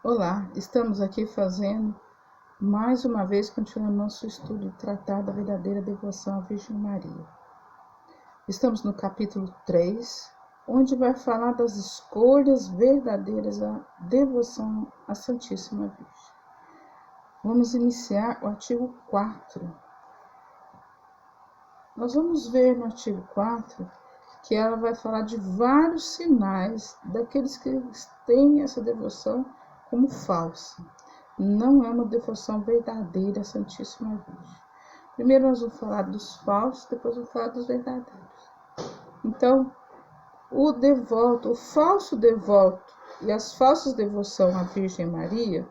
Olá, estamos aqui fazendo mais uma vez, continuando nosso estudo de tratar da verdadeira devoção à Virgem Maria. Estamos no capítulo 3, onde vai falar das escolhas verdadeiras à devoção à Santíssima Virgem. Vamos iniciar o artigo 4. Nós vamos ver no artigo 4 que ela vai falar de vários sinais daqueles que têm essa devoção como falsa. Não é uma devoção verdadeira à Santíssima Virgem. Primeiro nós vamos falar dos falsos, depois vamos falar dos verdadeiros. Então, o falso devoto e as falsas devoções à Virgem Maria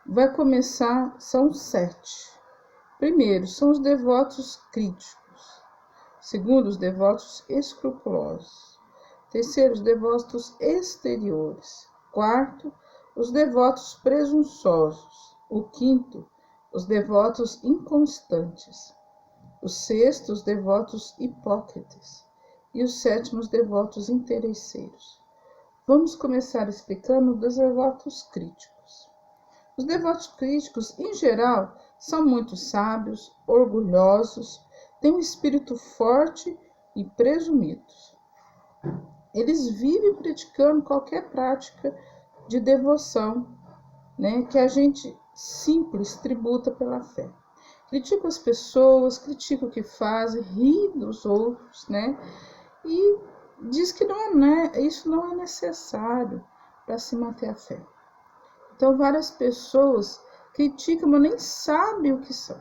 vai começar, são 7. Primeiro, são os devotos críticos. Segundo, os devotos escrupulosos. Terceiro, os devotos exteriores. Quarto, os devotos presunçosos. O quinto, os devotos inconstantes. O sexto, os devotos hipócritas. E os sétimos, devotos interesseiros. Vamos começar explicando dos devotos críticos. Os devotos críticos, em geral, são muito sábios, orgulhosos, têm um espírito forte e presumidos. Eles vivem praticando qualquer prática de devoção, que a gente simples tributa pela fé. Critica as pessoas, critica o que fazem, ri dos outros, e diz que isso não é necessário para se manter a fé. Então, várias pessoas criticam, mas nem sabem o que são.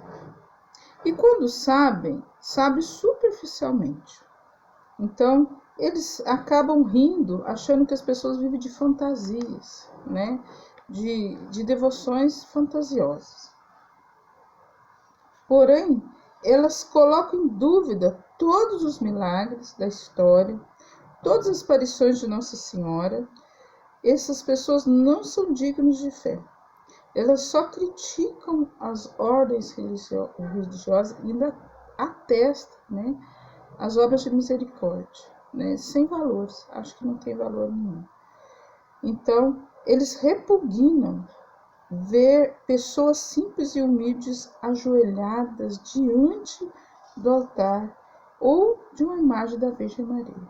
E quando sabem superficialmente. Então, eles acabam rindo, achando que as pessoas vivem de fantasias, de devoções fantasiosas. Porém, elas colocam em dúvida todos os milagres da história, todas as aparições de Nossa Senhora. Essas pessoas não são dignas de fé. Elas só criticam as ordens religiosas e ainda atestam, as obras de misericórdia, sem valores. Acho que não tem valor nenhum. Então, eles repugnam ver pessoas simples e humildes ajoelhadas diante do altar ou de uma imagem da Virgem Maria.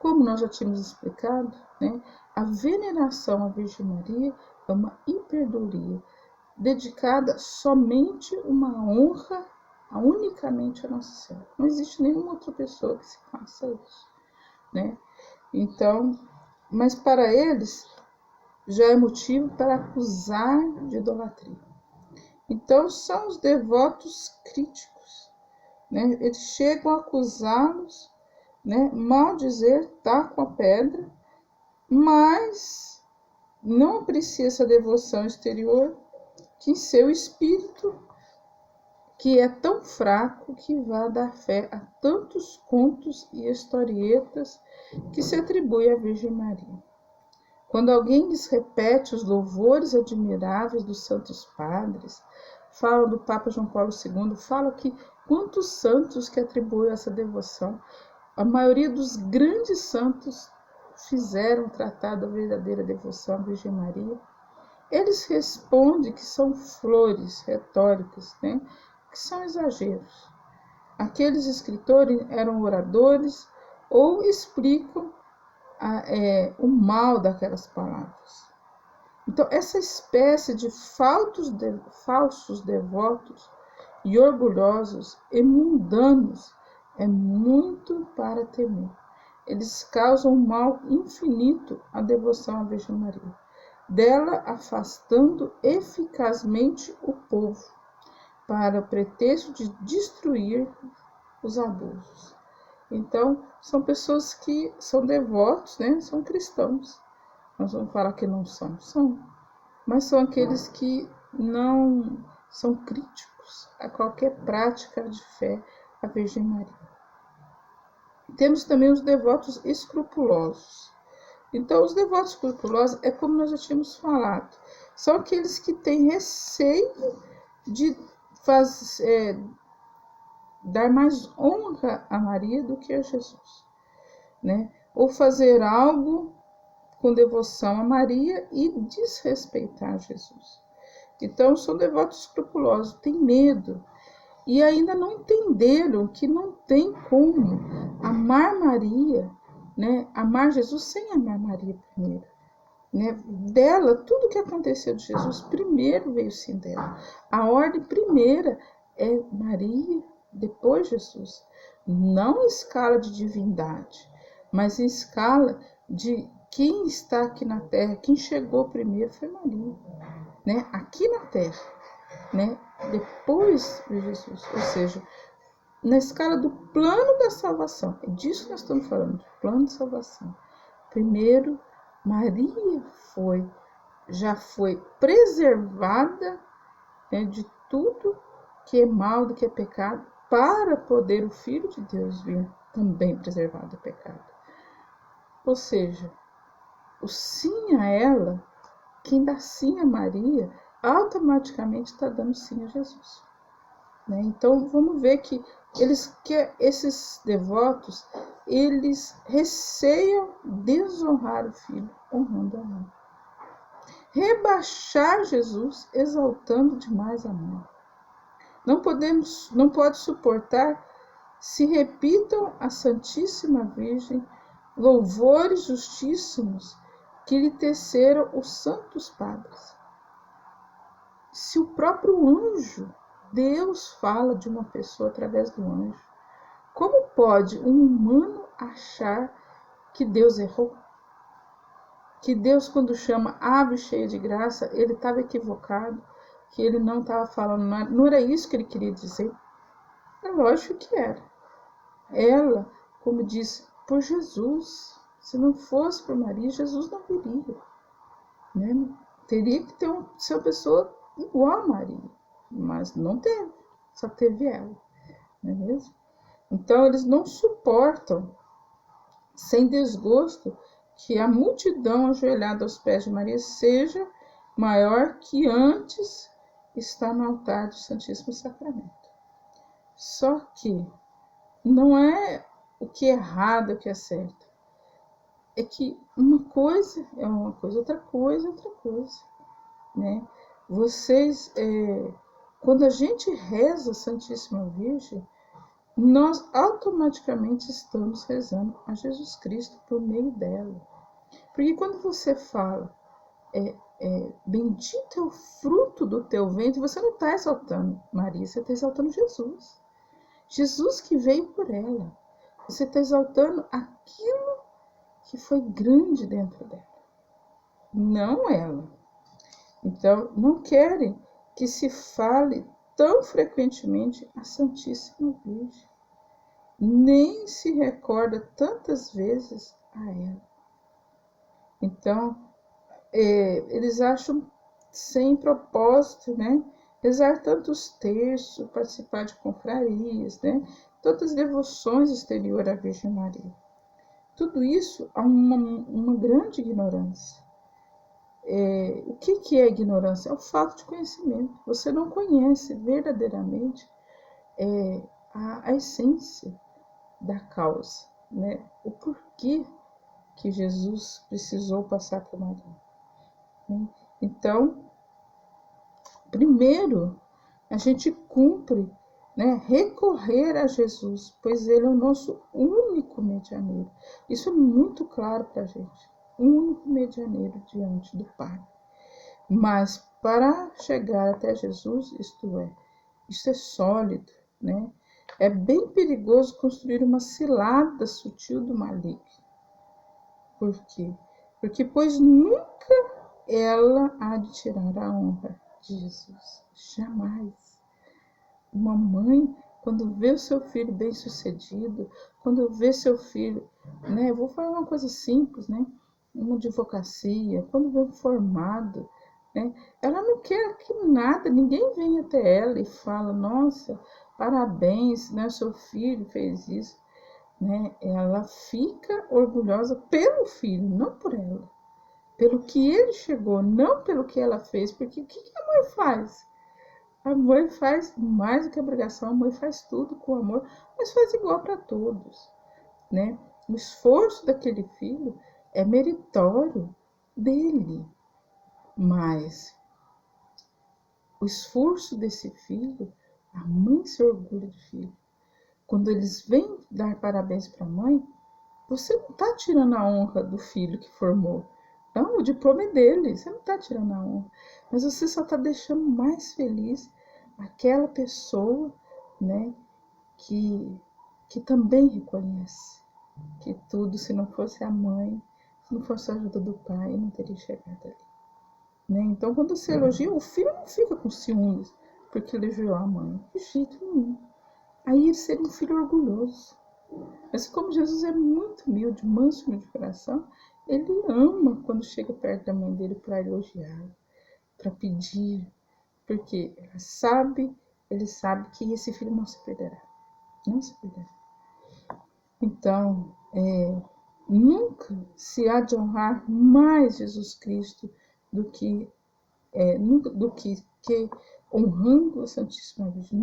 Como nós já tínhamos explicado, a veneração à Virgem Maria é uma hiperdolia, dedicada somente uma honra unicamente a Nossa Senhora. Não existe nenhuma outra pessoa que se faça isso, Então, mas para eles já é motivo para acusar de idolatria. Então, são os devotos críticos, Eles chegam a acusá-los, mal dizer, com a pedra, mas não aprecia essa devoção exterior, que em seu espírito, que é tão fraco que vai dar fé a tantos contos e historietas que se atribui à Virgem Maria. Quando alguém lhes repete os louvores admiráveis dos santos padres, fala do Papa João Paulo II, fala que quantos santos que atribuem essa devoção, a maioria dos grandes santos fizeram tratar da verdadeira devoção à Virgem Maria. Eles respondem que são flores retóricas, que são exageros. Aqueles escritores eram oradores ou explicam o mal daquelas palavras. Então, essa espécie de falsos devotos e orgulhosos e mundanos é muito para temer. Eles causam um mal infinito à devoção à Virgem Maria, dela afastando eficazmente o povo, para o pretexto de destruir os abusos. Então, são pessoas que são devotos, são cristãos. Nós vamos falar que não são, mas são aqueles que não são críticos a qualquer prática de fé à Virgem Maria. Temos também os devotos escrupulosos. Então, os devotos escrupulosos é como nós já tínhamos falado, são aqueles que têm receio de dar mais honra a Maria do que a Jesus, ou fazer algo com devoção a Maria e desrespeitar Jesus. Então, são devotos escrupulosos, têm medo e ainda não entenderam que não tem como amar Maria, né? Amar Jesus sem amar Maria primeiro. Né? Dela, tudo que aconteceu de Jesus, primeiro veio sim dela. A ordem primeira é Maria, depois Jesus. Não em escala de divindade, mas em escala de quem está aqui na Terra, quem chegou primeiro foi Maria, né? Aqui na Terra, né? Depois de Jesus, ou seja, na escala do plano da salvação. É disso que nós estamos falando, do plano de salvação. Primeiro, Maria já foi preservada, né, de tudo que é mal, do que é pecado, para poder o Filho de Deus vir também preservado do pecado. Ou seja, o sim a ela, quem dá sim a Maria, automaticamente está dando sim a Jesus. Né? Então, vamos ver que esses devotos, eles receiam desonrar o Filho, honrando a mãe. Rebaixar Jesus, exaltando demais a mãe. Não pode suportar se repitam à Santíssima Virgem louvores justíssimos que lhe teceram os santos padres. Se o próprio anjo, Deus fala de uma pessoa através do anjo, como pode um humano achar que Deus errou? Que Deus, quando chama ave cheia de graça, ele estava equivocado, que ele não estava falando nada, não era isso que ele queria dizer? É lógico que era. Ela, como disse, por Jesus, se não fosse por Maria, Jesus não viria. Né? Teria que ser uma pessoa igual a Maria, mas não teve, só teve ela, não é mesmo? Então, eles não suportam, sem desgosto, que a multidão ajoelhada aos pés de Maria seja maior que antes está no altar do Santíssimo Sacramento. Só que não é o que é errado, o que é certo. É que uma coisa é uma coisa, outra coisa é outra coisa. Né? Vocês, quando a gente reza a Santíssima Virgem, nós automaticamente estamos rezando a Jesus Cristo por meio dela. Porque quando você fala, bendito é o fruto do teu ventre, você não está exaltando Maria, você está exaltando Jesus. Jesus que veio por ela. Você está exaltando aquilo que foi grande dentro dela, não ela. Então, não querem que se fale tão frequentemente a Santíssima Virgem, nem se recorda tantas vezes a ela. Então, eles acham sem propósito, né? Rezar tantos terços, participar de confrarias, né? Tantas devoções exterior à Virgem Maria. Tudo isso há uma grande ignorância. O que é ignorância? É o falta de conhecimento. Você não conhece verdadeiramente a essência da causa, né? O porquê que Jesus precisou passar por Maria. Né? Então, primeiro, a gente cumpre, né, recorrer a Jesus, pois Ele é o nosso único medianeiro. Isso é muito claro para a gente. Único medianeiro diante do Pai. Mas para chegar até Jesus, isso é sólido, né? É bem perigoso construir uma cilada sutil do maligno. Por quê? Porque, pois nunca ela há de tirar a honra de Jesus. Jamais. Uma mãe, quando vê o seu filho bem-sucedido, quando vê seu filho, né? Eu vou falar uma coisa simples, né? Uma advocacia, quando vê um formado, né? Ela não quer que nada, ninguém venha até ela e fala, nossa, parabéns, né? Seu filho fez isso. Né? Ela fica orgulhosa pelo filho, não por ela. Pelo que ele chegou, não pelo que ela fez. Porque o que a mãe faz? A mãe faz mais do que obrigação, a mãe faz tudo com amor, mas faz igual para todos. Né? O esforço daquele filho é meritório, dele. Mas o esforço desse filho, a mãe se orgulha do filho. Quando eles vêm dar parabéns para a mãe, você não está tirando a honra do filho que formou. Não, o diploma é dele, você não está tirando a honra. Mas você só está deixando mais feliz aquela pessoa, né, que também reconhece que tudo, se não fosse a mãe, se não fosse a ajuda do pai, não teria chegado ali. Né? Então, quando você elogia, o filho não fica com ciúmes porque elogiou a mãe, de jeito nenhum. Aí ele seria um filho orgulhoso. Mas como Jesus é muito humilde, manso de coração, ele ama quando chega perto da mãe dele para elogiá-la, para pedir, porque ele sabe que esse filho não se perderá. Não se perderá. Então, nunca se há de honrar mais Jesus Cristo do que honrando a Santíssima Virgem.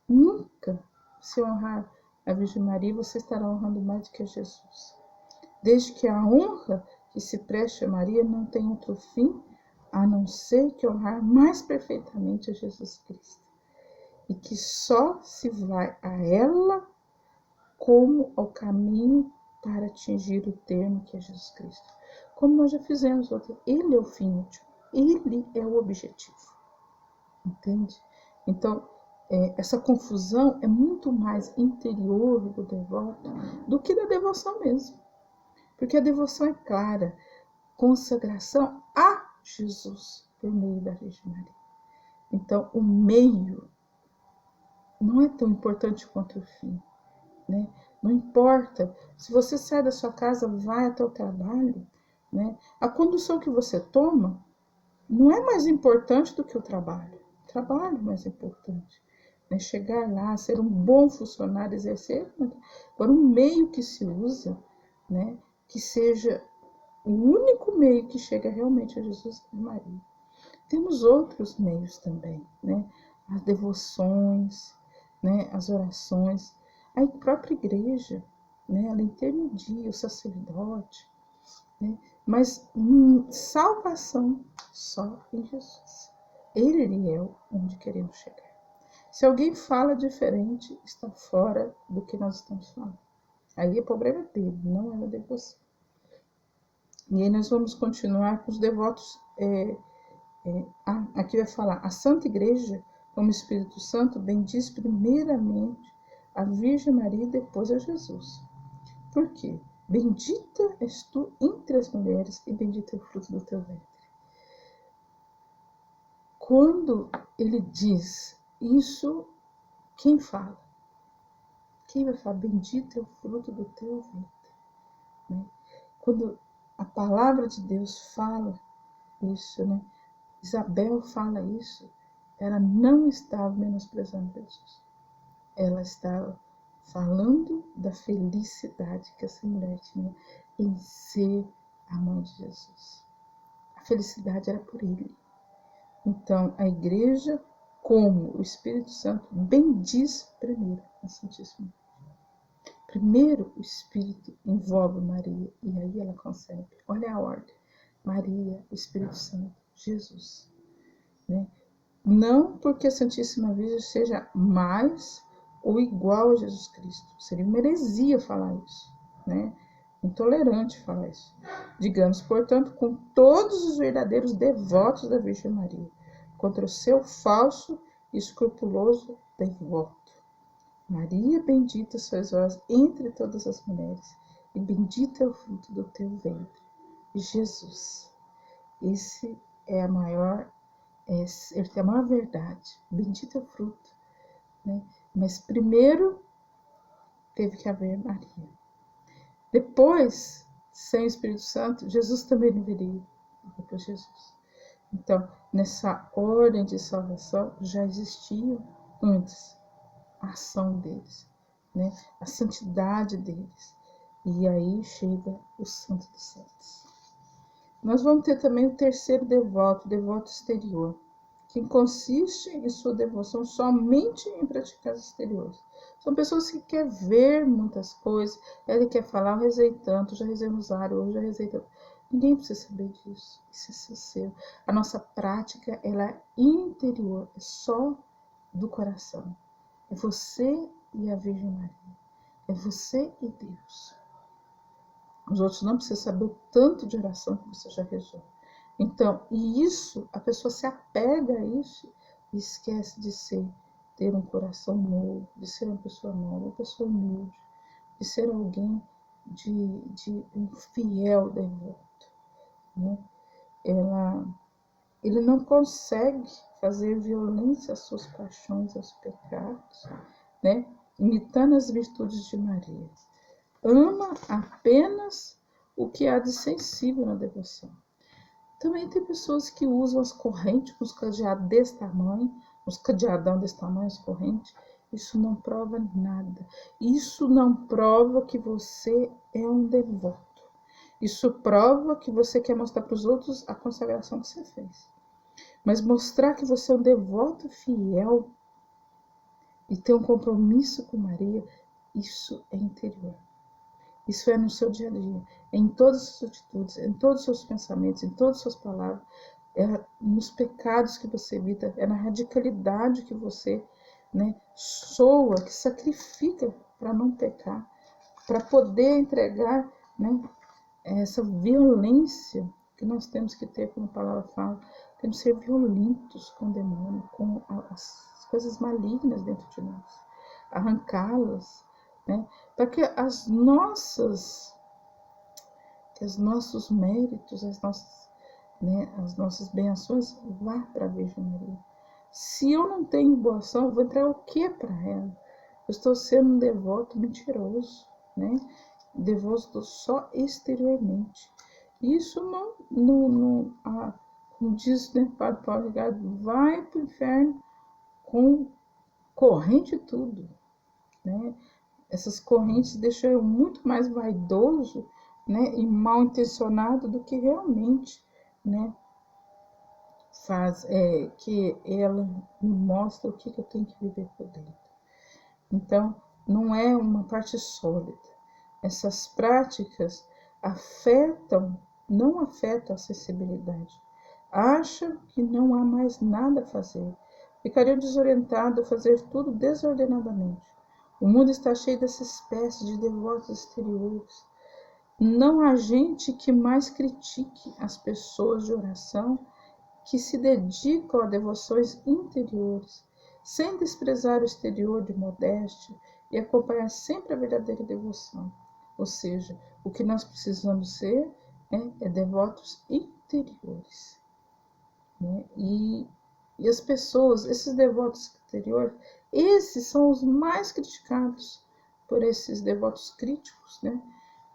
Nunca se honrar a Virgem Maria, você estará honrando mais do que a Jesus. Desde que a honra que se preste a Maria não tem outro fim, a não ser que honrar mais perfeitamente a Jesus Cristo. E que só se vai a ela como ao caminho para atingir o termo que é Jesus Cristo. Como nós já fizemos outro, ele é o fim último, ele é o objetivo. Entende? Então, essa confusão é muito mais interior do devoto do que da devoção mesmo. Porque a devoção é clara, consagração a Jesus por meio da Virgem Maria. Então, o meio não é tão importante quanto o fim. Né? Não importa, se você sai da sua casa, vai até o trabalho, né? A condução que você toma não é mais importante do que o trabalho. O trabalho é mais importante. Né? Chegar lá, ser um bom funcionário, exercer. Agora, um meio que se usa, né? Que seja o único meio que chega realmente a Jesus e Maria. Temos outros meios também, né? As devoções, né? As orações. A própria igreja, né? Ela intermedia o sacerdote, né? Mas salvação só em Jesus. Ele é onde queremos chegar. Se alguém fala diferente, está fora do que nós estamos falando. Aí o problema é dele, não é o de você. E aí nós vamos continuar com os devotos. Aqui vai falar, a Santa Igreja, como Espírito Santo, bendiz primeiramente a Virgem Maria e depois a Jesus. Por quê? Bendita és tu entre as mulheres e bendito é o fruto do teu ventre. Quando ele diz isso, quem fala? Quem vai falar? Bendito é o fruto do teu ventre. Né? Quando a palavra de Deus fala isso, né? Isabel fala isso, ela não estava menosprezando Jesus. Ela estava falando da felicidade que essa mulher tinha em ser a mãe de Jesus. A felicidade era por ele. Então, a igreja, como o Espírito Santo, bendiz primeiro a Santíssima. Primeiro, o Espírito envolve Maria e aí ela concebe. Olha a ordem. Maria, o Espírito Santo, Jesus. Né? Não porque a Santíssima Virgem seja mais ou igual a Jesus Cristo. Seria uma heresia falar isso, né? Intolerante falar isso. Digamos, portanto, com todos os verdadeiros devotos da Virgem Maria, contra o seu falso e escrupuloso devoto. Maria, bendita sois vós entre todas as mulheres, e bendito é o fruto do teu ventre, Jesus. Esse é a maior verdade. Bendito é o fruto. Né? Mas primeiro teve que haver Maria. Depois, sem o Espírito Santo, Jesus também não viria. Depois Jesus. Então, nessa ordem de salvação, já existia antes a ação deles, né? A santidade deles. E aí chega o Santo dos Santos. Nós vamos ter também o terceiro devoto, o devoto exterior, que consiste em sua devoção somente em praticar os exteriores. São pessoas que querem ver muitas coisas. Ele quer falar, eu rezei tanto, já rezei rosário, hoje já rezei tanto. Ninguém precisa saber disso. Isso é seu. A nossa prática, ela é interior, é só do coração. É você e a Virgem Maria. É você e Deus. Os outros não precisam saber o tanto de oração que você já rezou. Então, e isso, a pessoa se apega a isso e esquece de ter um coração novo, de ser uma pessoa nova, uma pessoa humilde, de ser alguém de um fiel devoto. Né? Ele não consegue fazer violência às suas paixões, aos pecados, né? Imitando as virtudes de Maria. Ama apenas o que há de sensível na devoção. Também tem pessoas que usam as correntes com os cadeados desse tamanho, os cadeadão desse tamanho, as correntes. Isso não prova nada. Isso não prova que você é um devoto. Isso prova que você quer mostrar para os outros a consagração que você fez. Mas mostrar que você é um devoto fiel e ter um compromisso com Maria, isso é interior. Isso é no seu dia a dia, em todas as suas atitudes, em todos os seus pensamentos, em todas as suas palavras, é nos pecados que você evita, é na radicalidade que você, né, soa, que sacrifica para não pecar, para poder entregar, né, essa violência que nós temos que ter, como a palavra fala, temos que ser violentos com o demônio, com as coisas malignas dentro de nós, arrancá-las, né, para que os nossos méritos, as nossas benções vá para a Virgem Maria. Se eu não tenho boa ação, eu vou entregar o que para ela? Eu estou sendo um devoto mentiroso, né? Devoto só exteriormente. Isso como diz, né, Padre Paulo Ricardo, vai para o inferno com corrente e tudo, né? Essas correntes deixam eu muito mais vaidoso, né, e mal intencionado do que realmente, né, que ela me mostra o que eu tenho que viver por dentro. Então, não é uma parte sólida. Essas práticas não afetam a acessibilidade. Acham que não há mais nada a fazer. Ficariam desorientados a fazer tudo desordenadamente. O mundo está cheio dessa espécie de devotos exteriores. Não há gente que mais critique as pessoas de oração que se dedicam a devoções interiores, sem desprezar o exterior de modéstia e acompanhar sempre a verdadeira devoção. Ou seja, o que nós precisamos ser é devotos interiores. Né? E as pessoas, esses devotos interiores, esses são os mais criticados por esses devotos críticos, né?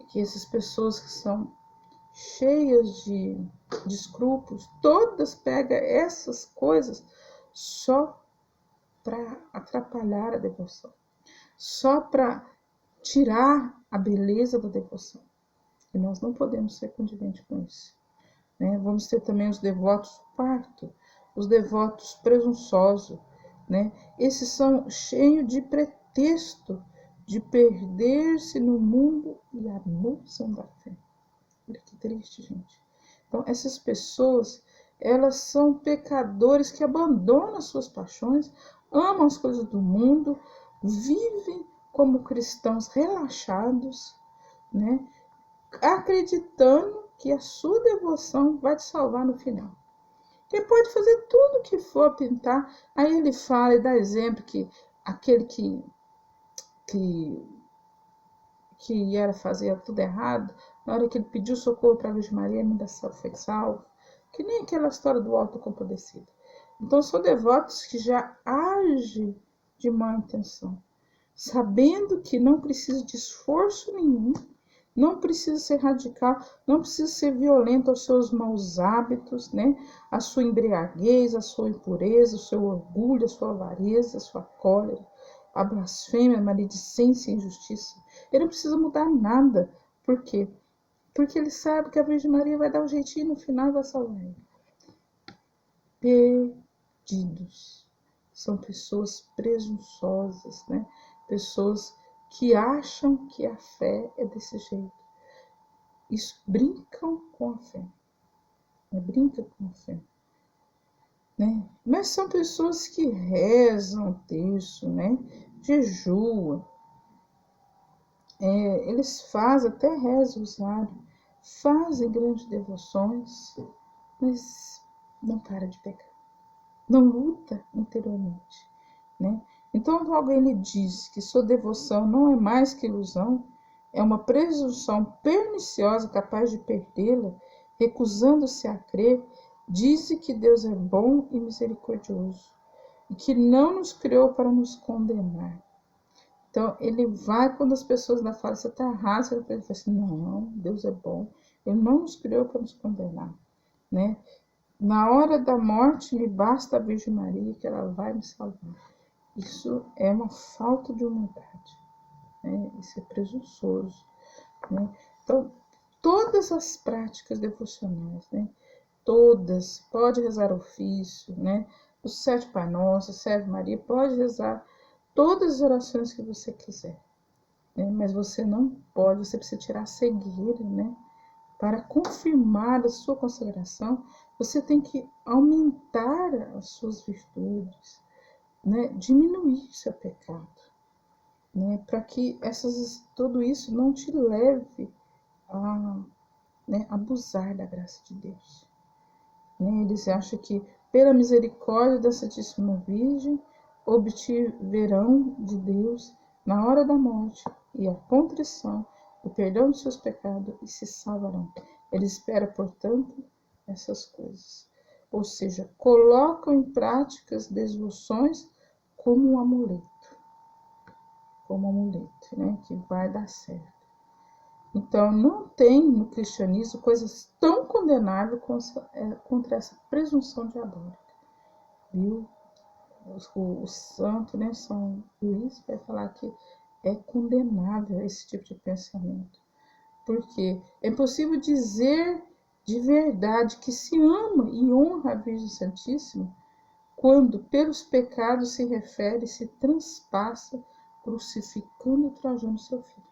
Que essas pessoas que são cheias de escrúpulos, todas pegam essas coisas só para atrapalhar a devoção, só para tirar a beleza da devoção. E nós não podemos ser condiventes com isso. Né? Vamos ter também os devotos parto, os devotos presunçosos. Né? Esses são cheios de pretexto de perder-se no mundo e abusam da fé. Olha que triste, gente. Então, essas pessoas, elas são pecadores que abandonam suas paixões, amam as coisas do mundo, vivem como cristãos relaxados, né? Acreditando que a sua devoção vai te salvar no final. Ele pode fazer tudo o que for pintar. Aí ele fala e dá exemplo que aquele que era fazer tudo errado, na hora que ele pediu socorro para a Virgem Maria, ainda foi salvo. Que nem aquela história do autocompadecido. Então, são devotos que já agem de má intenção, sabendo que não precisa de esforço nenhum, não precisa ser radical, não precisa ser violento aos seus maus hábitos, né? A sua embriaguez, a sua impureza, o seu orgulho, a sua avareza, a sua cólera, a blasfêmia, a maledicência e a injustiça. Ele não precisa mudar nada. Por quê? Porque ele sabe que a Virgem Maria vai dar um jeitinho no final e vai salvar ele. Perdidos. São pessoas presunçosas, né? pessoas que acham que a fé é desse jeito. Isso, brincam com a fé. Brincam com a fé. Né? Mas são pessoas que rezam o terço, né? Jejuam. Eles fazem até reza rosário, fazem grandes devoções, mas não para de pecar. Não luta interiormente. Né? Então, quando alguém lhe diz que sua devoção não é mais que ilusão, é uma presunção perniciosa capaz de perdê-la, recusando-se a crer, diz que Deus é bom e misericordioso e que não nos criou para nos condenar. Então, ele vai quando as pessoas ainda falam, você está errado, ele fala assim, não, Deus é bom, ele não nos criou para nos condenar. Né? Na hora da morte, me basta a Virgem Maria, que ela vai me salvar. Isso é uma falta de humildade, né? Isso é presunçoso. Né? Então, todas as práticas devocionais, né? Todas, pode rezar ofício, né? Os 7 Pai Nosso, Serve Maria, pode rezar todas as orações que você quiser. Né? Mas você não pode, você precisa tirar a cegueira, né? Para confirmar a sua consagração, você tem que aumentar as suas virtudes, né? Diminuir seu pecado, né? Para que tudo isso não te leve a, né, abusar da graça de Deus. Né? Eles acham que, pela misericórdia da Santíssima Virgem, obtiverão de Deus, na hora da morte, e a contrição, o perdão dos seus pecados, e se salvarão. Eles esperam, portanto, essas coisas. Ou seja, colocam em prática as devoções como um amuleto. Como um amuleto, né? Que vai dar certo. Então, não tem no cristianismo coisas tão condenáveis contra essa presunção diabólica. Viu? O santo, né, São Luís, vai falar que é condenável esse tipo de pensamento. Porque é impossível dizer de verdade que se ama e honra a Virgem Santíssima quando pelos pecados se refere e se transpassa crucificando e ultrajando seu filho.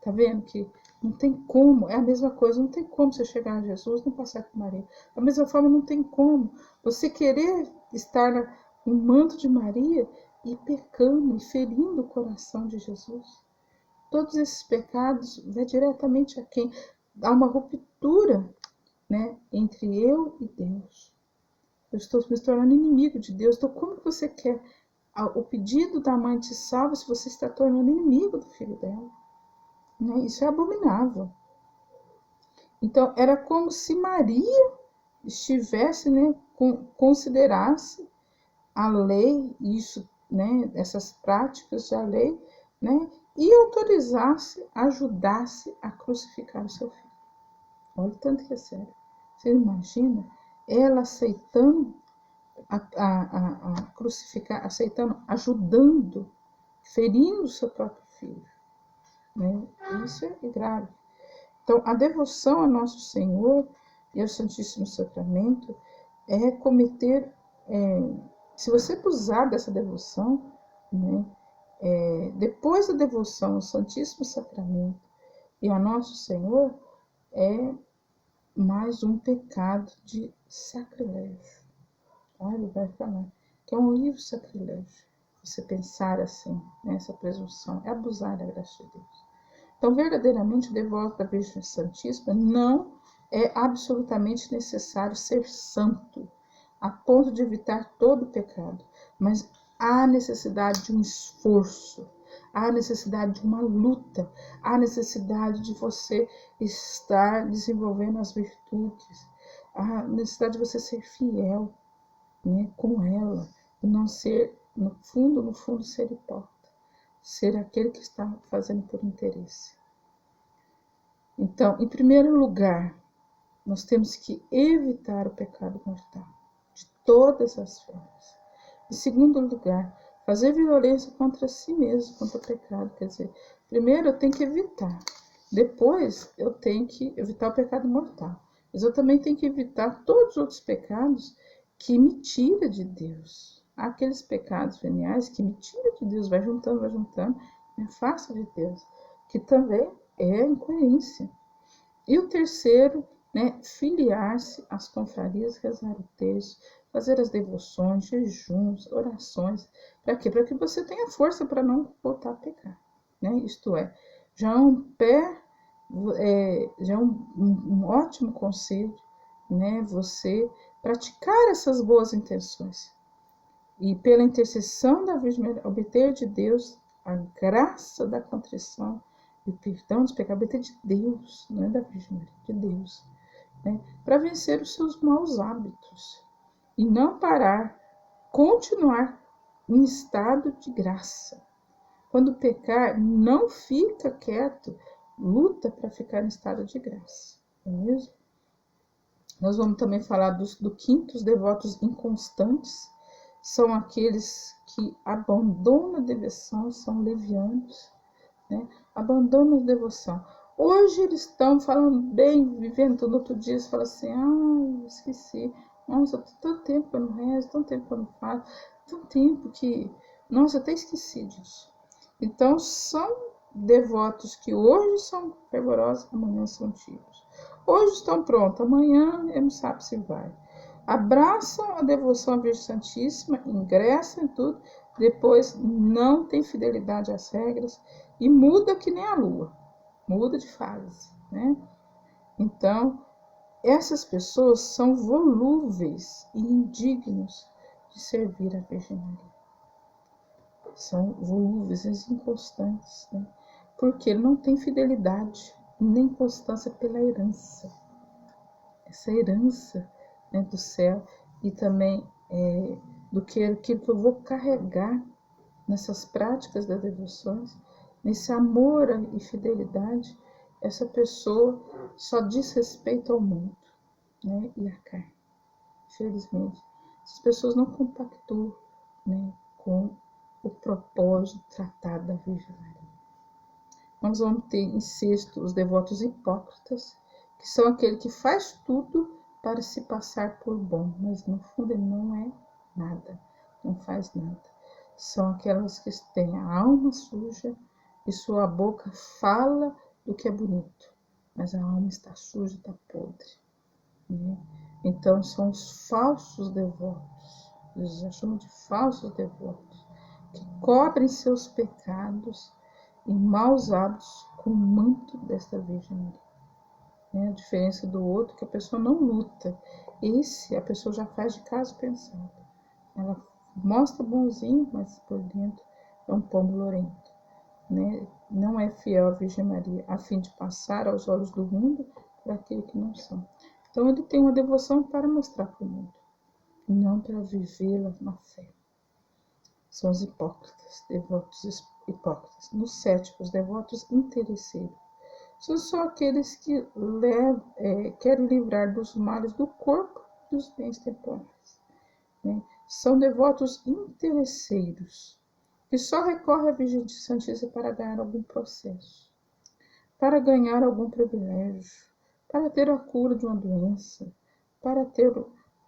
Tá vendo que não tem como, é a mesma coisa, não tem como você chegar a Jesus e não passar por Maria. Da mesma forma, não tem como você querer estar no manto de Maria e pecando e ferindo o coração de Jesus. Todos esses pecados vão diretamente a quem? Há uma ruptura, né, entre eu e Deus. Eu estou me tornando inimigo de Deus. Então, como que você quer o pedido da mãe te salva se você está tornando inimigo do filho dela? Né? Isso é abominável. Então, era como se Maria estivesse, né, considerasse a lei, isso, né, essas práticas da lei, né, e autorizasse, ajudasse a crucificar o seu filho. Olha o tanto que é sério. Você imagina ela aceitando a crucificar, aceitando, ajudando, ferindo o seu próprio filho. Né? Isso é grave. Então, a devoção a Nosso Senhor e ao Santíssimo Sacramento é cometer, se você abusar dessa devoção, né, depois da devoção ao Santíssimo Sacramento e a Nosso Senhor, é mais um pecado de sacrilégio. Ele vai falar que é um horrível sacrilégio você pensar assim, nessa presunção, é abusar da graça de Deus. Então, verdadeiramente, o devoto da Virgem Santíssima não é absolutamente necessário ser santo, a ponto de evitar todo o pecado, mas há necessidade de um esforço, há necessidade de uma luta, há necessidade de você estar desenvolvendo as virtudes, há necessidade de você ser fiel, né, com ela, e não ser, no fundo, ser hipócrita. Ser aquele que está fazendo por interesse. Então, em primeiro lugar, nós temos que evitar o pecado mortal, de todas as formas. Em segundo lugar, fazer violência contra si mesmo, contra o pecado. Quer dizer, primeiro eu tenho que evitar, depois eu tenho que evitar o pecado mortal. Mas eu também tenho que evitar todos os outros pecados que me tiram de Deus. aqueles pecados veniais que me tiram de Deus, vai juntando, me afasta de Deus, que também é incoerência. E o terceiro, né, filiar-se às confrarias, rezar o texto, fazer as devoções, jejuns, orações. Para quê? Para que você tenha força para não voltar a pecar. Né? Isto é, já é um pé, já é um ótimo conselho, né, você praticar essas boas intenções. E pela intercessão da Virgem Maria, obter de Deus a graça da contrição e o perdão dos pecados, obter de Deus, não é da Virgem Maria, de Deus, né? Para vencer os seus maus hábitos e não parar, continuar em estado de graça. Quando pecar, não fica quieto, luta para ficar em estado de graça, não é mesmo? Nós vamos também falar do quinto, os devotos inconstantes. São aqueles que abandonam a devoção, são levianos, né? Abandonam a devoção. Hoje eles estão falando bem, vivendo, no outro dia eles falam assim, eu esqueci, nossa, tanto tempo que eu não rezo, tanto tempo que eu não faço, tanto tempo que, nossa, eu até esqueci disso. Então, são devotos que hoje são fervorosos, amanhã são tibios. Hoje estão prontos, amanhã ele não sabe se vai. Abraçam a devoção à Virgem Santíssima, ingressam em tudo, depois não tem fidelidade às regras e muda que nem a lua, muda de fase, né? Então, essas pessoas são volúveis e indignos de servir a Virgem Maria. São volúveis e inconstantes, né? Porque não tem fidelidade nem constância pela herança. Essa herança, né, do céu e também do que aquilo que eu vou carregar nessas práticas das devoções, nesse amor e fidelidade, essa pessoa só diz respeito ao mundo, né, e à carne. Infelizmente, essas pessoas não compactuam, né, com o propósito tratado da Virgem Maria. Nós vamos ter em sexto os devotos hipócritas, que são aquele que faz tudo para se passar por bom, mas no fundo ele não é nada, não faz nada. São aquelas que têm a alma suja e sua boca fala do que é bonito, mas a alma está suja, está podre, né? Então são os falsos devotos, eles já chamam de falsos devotos, que cobrem seus pecados e maus hábitos com o manto desta Virgem Maria. A diferença do outro é que a pessoa não luta. Esse a pessoa já faz de caso pensado. Ela mostra bonzinho, mas por dentro é um pombo lorento, né? Não é fiel à Virgem Maria, a fim de passar aos olhos do mundo para aquele que não são. Então ele tem uma devoção para mostrar para o mundo, não para vivê-la na fé. São os hipócritas, devotos hipócritas. No sétimo, os devotos interesseiros. São só aqueles que querem livrar dos males do corpo e dos bens temporais, né? São devotos interesseiros, que só recorrem à Virgem Santíssima para ganhar algum processo, para ganhar algum privilégio, para ter a cura de uma doença, para ter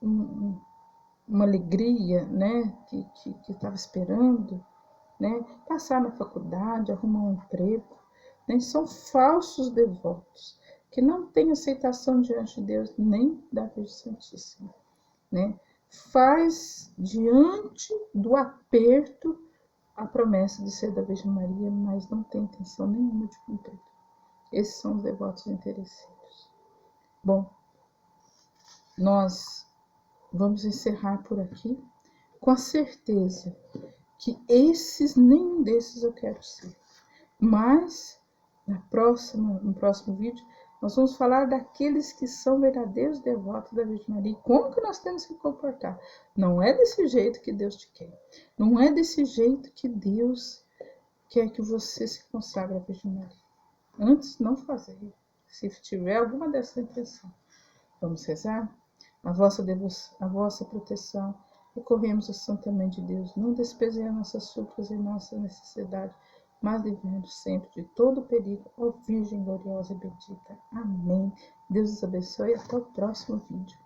uma alegria, né, que estava esperando, né, passar na faculdade, arrumar um emprego, né, são falsos devotos, que não têm aceitação diante de Deus, nem da Virgem Santíssima, né, faz diante do aperto a promessa de ser da Virgem Maria, mas não tem intenção nenhuma de cumprir. Esses são os devotos interesseiros. Bom, nós vamos encerrar por aqui, com a certeza que nenhum desses eu quero ser. Mas, no próximo vídeo, nós vamos falar daqueles que são verdadeiros devotos da Virgem Maria. Como que nós temos que comportar? Não é desse jeito que Deus te quer. Não é desse jeito que Deus quer que você se consagre à Virgem Maria. Antes, não fazer. Se tiver alguma dessa intenção. Vamos rezar? A vossa devoção, a vossa proteção. Recorremos ao Santa Mãe de Deus. Não desprezei as nossas súplicas e nossa necessidade, mas livrai-nos sempre de todo perigo, ó Virgem gloriosa e bendita. Amém. Deus os abençoe e até o próximo vídeo.